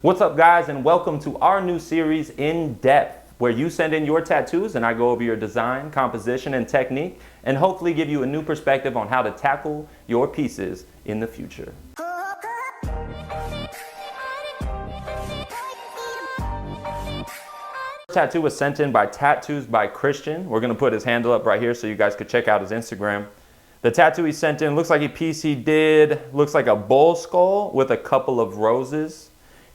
What's up, guys, and welcome to our new series, In Depth, where you send in your tattoos and I go over your design, composition, and technique, and hopefully give you a new perspective on how to tackle your pieces in the future. Tattoo was sent in by Tattoos by Christian. We're going to put his handle up right here so you guys could check out his Instagram. The tattoo he sent in looks like a piece he did, looks like a bull skull with a couple of roses.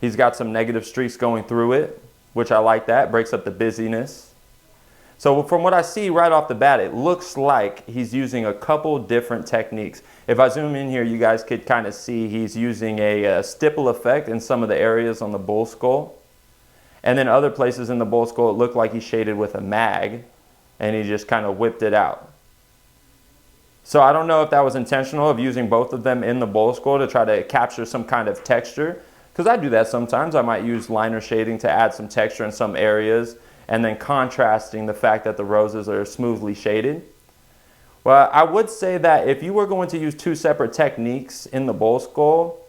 He's got some negative streaks going through it, which I like that, breaks up the busyness. So from what I see right off the bat, it looks like he's using a couple different techniques. If I zoom in here, you guys could kind of see he's using a stipple effect in some of the areas on the bull skull. And then other places in the bull skull, it looked like he shaded with a mag, and he just kind of whipped it out. So I don't know if that was intentional of using both of them in the bull skull to try to capture some kind of texture. Because I do that sometimes. I might use liner shading to add some texture in some areas and then contrasting the fact that the roses are smoothly shaded. Well, I would say that if you were going to use two separate techniques in the bull skull,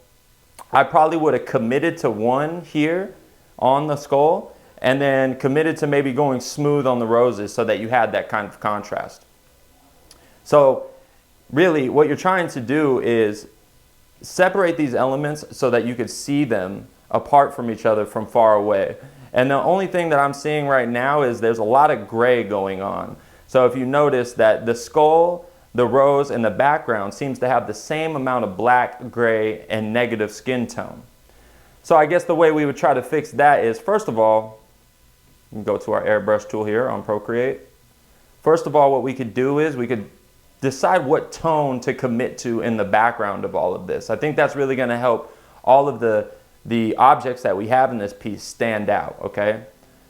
I probably would have committed to one here on the skull and then committed to maybe going smooth on the roses so that you had that kind of contrast. So really what you're trying to do is separate these elements so that you could see them apart from each other from far away. And the only thing that I'm seeing right now is there's a lot of gray going on. So if you notice that the skull, the rose, and the background seems to have the same amount of black, gray, and negative skin tone. So I guess the way we would try to fix that is, first of all, we can go to our airbrush tool here on Procreate. First of all, what we could do is we could decide what tone to commit to in the background of all of this. I think that's really going to help all of the objects that we have in this piece stand out, okay?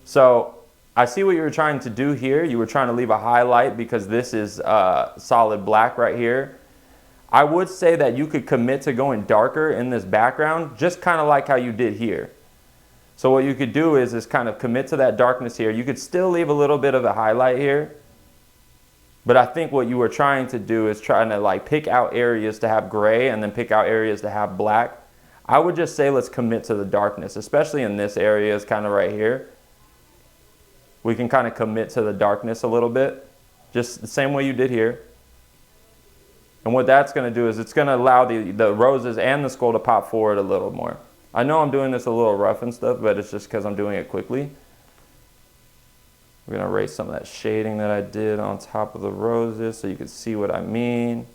So I see what you were trying to do here. You were trying to leave a highlight because this is solid black right here. I would say that you could commit to going darker in this background, just kind of like how you did here. So what you could do is kind of commit to that darkness here. You could still leave a little bit of a highlight here. But I think what you were trying to do is trying to like pick out areas to have gray and then pick out areas to have black. I would just say let's commit to the darkness, especially in this area is kind of right here. We can kind of commit to the darkness a little bit, just the same way you did here. And what that's going to do is it's going to allow the roses and the skull to pop forward a little more. I know I'm doing this a little rough and stuff, but it's just because I'm doing it quickly. We're going to erase some of that shading that I did on top of the roses so you can see what I mean.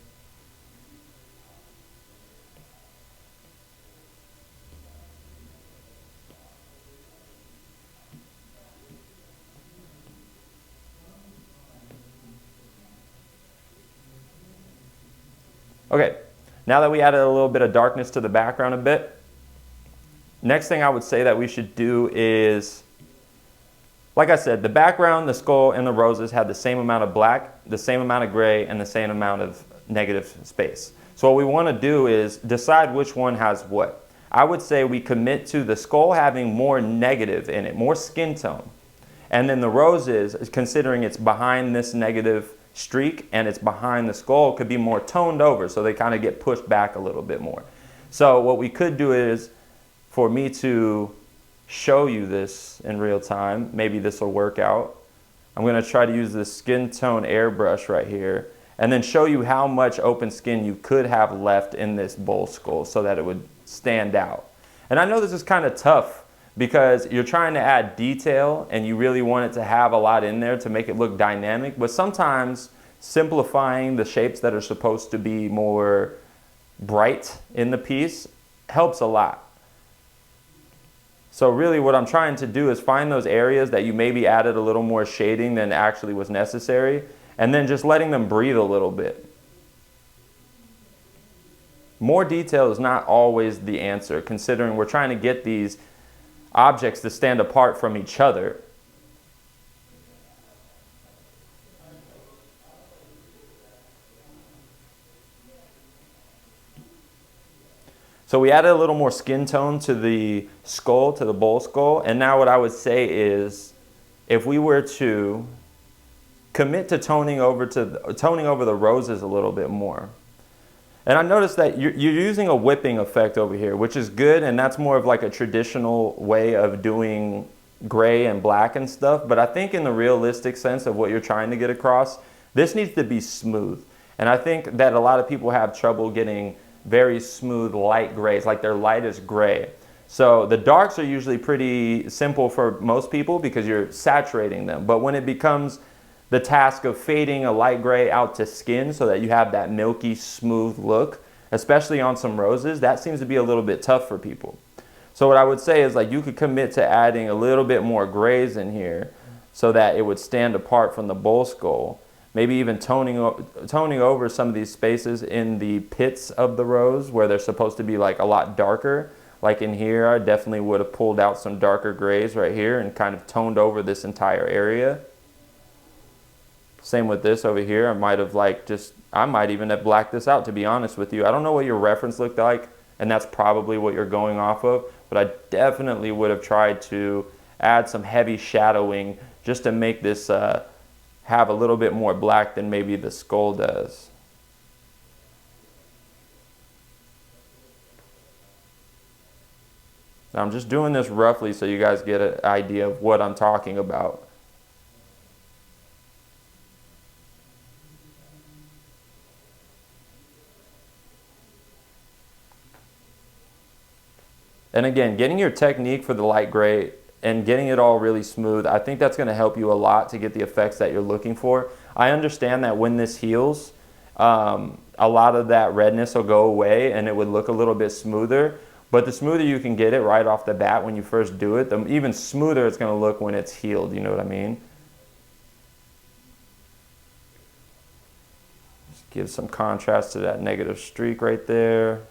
Okay, now that we added a little bit of darkness to the background a bit, next thing I would say that we should do is, like I said, the background, the skull, and the roses have the same amount of black, the same amount of gray, and the same amount of negative space. So what we want to do is decide which one has what. I would say we commit to the skull having more negative in it, more skin tone. And then the roses, considering it's behind this negative streak and it's behind the skull, could be more toned over, so they kind of get pushed back a little bit more. So what we could do is, for me to show you this in real time, maybe this will work out. I'm going to try to use this skin tone airbrush right here and then show you how much open skin you could have left in this bull skull so that it would stand out. And I know this is kind of tough because you're trying to add detail and you really want it to have a lot in there to make it look dynamic, but sometimes simplifying the shapes that are supposed to be more bright in the piece helps a lot. So really what I'm trying to do is find those areas that you maybe added a little more shading than actually was necessary, and then just letting them breathe a little bit. More detail is not always the answer, considering we're trying to get these objects to stand apart from each other. So we added a little more skin tone to the skull, to the bull skull. And now what I would say is, if we were to commit to toning over the roses a little bit more, And I noticed that you're using a whipping effect over here, which is good, and that's more of like a traditional way of doing gray and black and stuff. But I think in the realistic sense of what you're trying to get across, this needs to be smooth. And I think that a lot of people have trouble getting very smooth light grays, like their lightest gray. So the darks are usually pretty simple for most people because you're saturating them. But when it becomes the task of fading a light gray out to skin so that you have that milky, smooth look, especially on some roses, that seems to be a little bit tough for people. So what I would say is, like, you could commit to adding a little bit more grays in here so that it would stand apart from the bull skull. Maybe even toning over some of these spaces in the pits of the rose where they're supposed to be like a lot darker. Like in here, I definitely would have pulled out some darker grays right here and kind of toned over this entire area. Same with this over here. I might even have blacked this out, to be honest with you. I don't know what your reference looked like, and that's probably what you're going off of, but I definitely would have tried to add some heavy shadowing just to make this have a little bit more black than maybe the skull does. Now I'm just doing this roughly so you guys get an idea of what I'm talking about. And again, getting your technique for the light gray and getting it all really smooth, I think that's going to help you a lot to get the effects that you're looking for. I understand that when this heals, a lot of that redness will go away and it would look a little bit smoother. But the smoother you can get it right off the bat when you first do it, the even smoother it's going to look when it's healed. You know what I mean? Just give some contrast to that negative streak right there.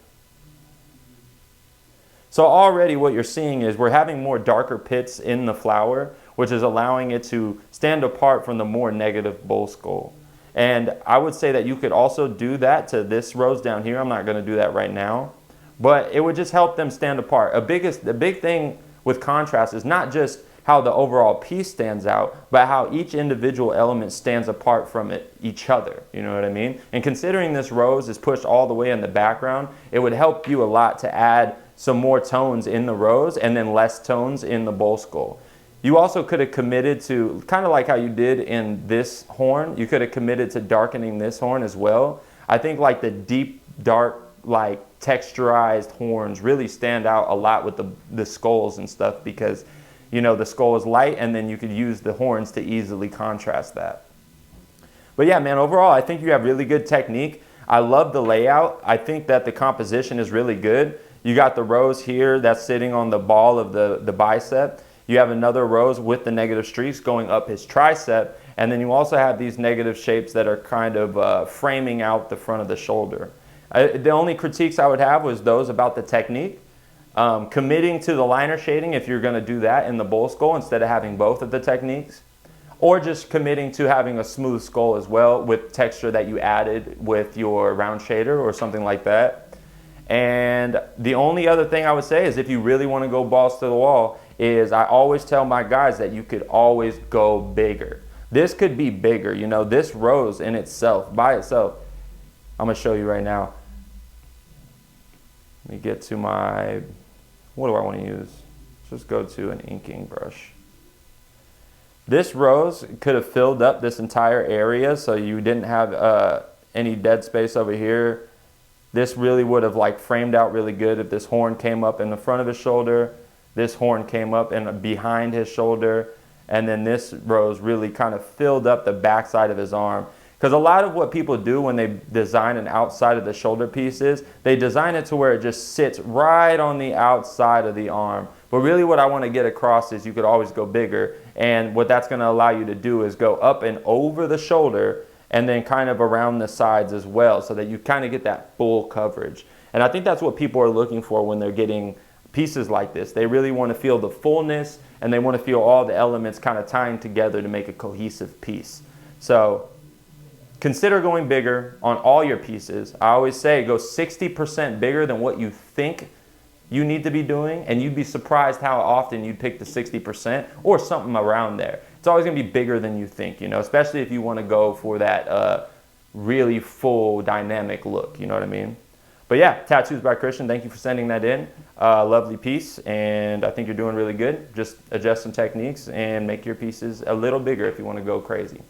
So already what you're seeing is we're having more darker pits in the flower, which is allowing it to stand apart from the more negative bull skull. And I would say that you could also do that to this rose down here. I'm not going to do that right now, but it would just help them stand apart. The big thing with contrast is not just how the overall piece stands out, but how each individual element stands apart from each other. You know what I mean? And considering this rose is pushed all the way in the background, it would help you a lot to add some more tones in the rose and then less tones in the bull skull. You also could have committed to, kind of like how you did in this horn, you could have committed to darkening this horn as well. I think like the deep, dark, like texturized horns really stand out a lot with the skulls and stuff because, you know, the skull is light and then you could use the horns to easily contrast that. But yeah, man, overall, I think you have really good technique. I love the layout. I think that the composition is really good. You got the rose here that's sitting on the ball of the bicep. You have another rose with the negative streaks going up his tricep. And then you also have these negative shapes that are kind of framing out the front of the shoulder. The only critiques I would have was those about the technique. Committing to the liner shading if you're going to do that in the bull skull instead of having both of the techniques. Or just committing to having a smooth skull as well with texture that you added with your round shader or something like that. And the only other thing I would say is if you really want to go balls to the wall is I always tell my guys that you could always go bigger. This could be bigger. You know, this rose in itself, by itself, I'm going to show you right now. Let me get to my, what do I want to use? Let's just go to an inking brush. This rose could have filled up this entire area so you didn't have any dead space over here. This really would have like framed out really good if this horn came up in the front of his shoulder, this horn came up and behind his shoulder, and then this rose really kind of filled up the backside of his arm. Because a lot of what people do when they design an outside of the shoulder piece is they design it to where it just sits right on the outside of the arm. But really what I want to get across is you could always go bigger, and what that's going to allow you to do is go up and over the shoulder and then kind of around the sides as well so that you kind of get that full coverage. And I think that's what people are looking for when they're getting pieces like this. They really want to feel the fullness and they want to feel all the elements kind of tying together to make a cohesive piece. So consider going bigger on all your pieces. I always say go 60% bigger than what you think you need to be doing, and you'd be surprised how often you'd pick the 60% or something around there. It's always going to be bigger than you think, you know, especially if you want to go for that really full dynamic look, you know what I mean? But yeah, Tattoos by Christian, thank you for sending that in. Lovely piece, and I think you're doing really good. Just adjust some techniques and make your pieces a little bigger if you want to go crazy.